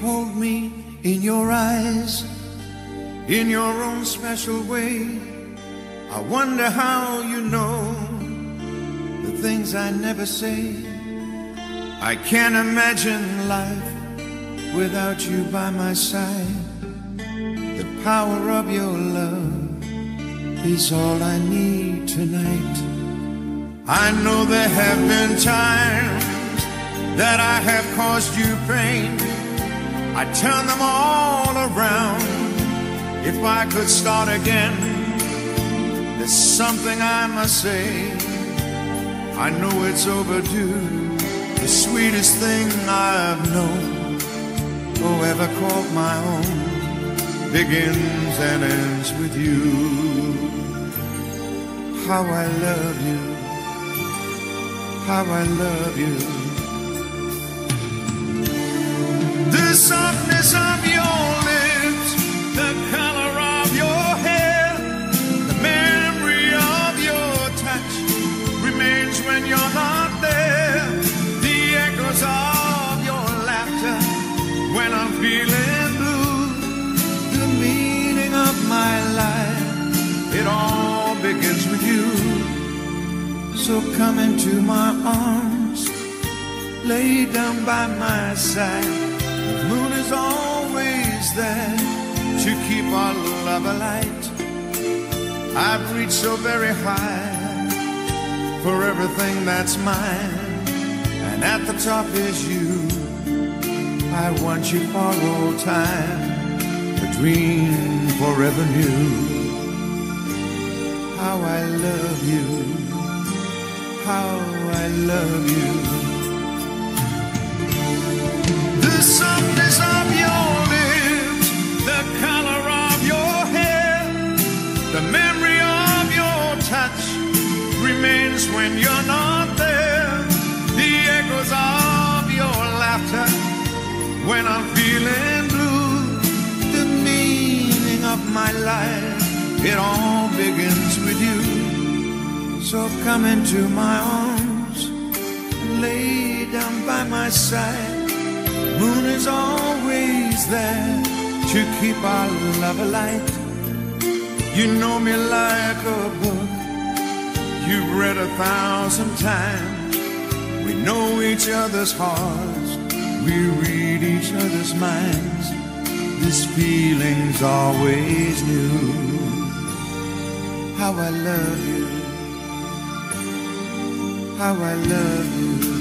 hold me in your eyes, in your own special way. I wonder how you know the things I never say. I can't imagine life without you by my side. The power of your love is all I need tonight. I know there have been times that I have caused you pain. I'd turn them all around if I could start again. There's something I must say, I know it's overdue. The sweetest thing I've known or ever called my own begins and ends with you. How I love you, how I love you. The softness of your lips, the color of your hair, the memory of your touch remains when you're not there. The echoes of your laughter when I'm feeling blue. The meaning of my life, it all begins with you. So come into my arms, lay down by my side. The moon is always there to keep our love alight. I've reached so very high for everything that's mine, and at the top is you. I want you for all time, a dream forever new. How I love you, how I love you. The softness of your lips, the color of your hair, the memory of your touch remains when you're not there. The echoes of your laughter when I'm feeling blue. The meaning of my life, it all begins with you. So come into my arms and lay down by my side. Moon is always there to keep our love alight. You know me like a book you've read 1,000 times. We know each other's hearts, we read each other's minds. This feeling's always new. How I love you, how I love you.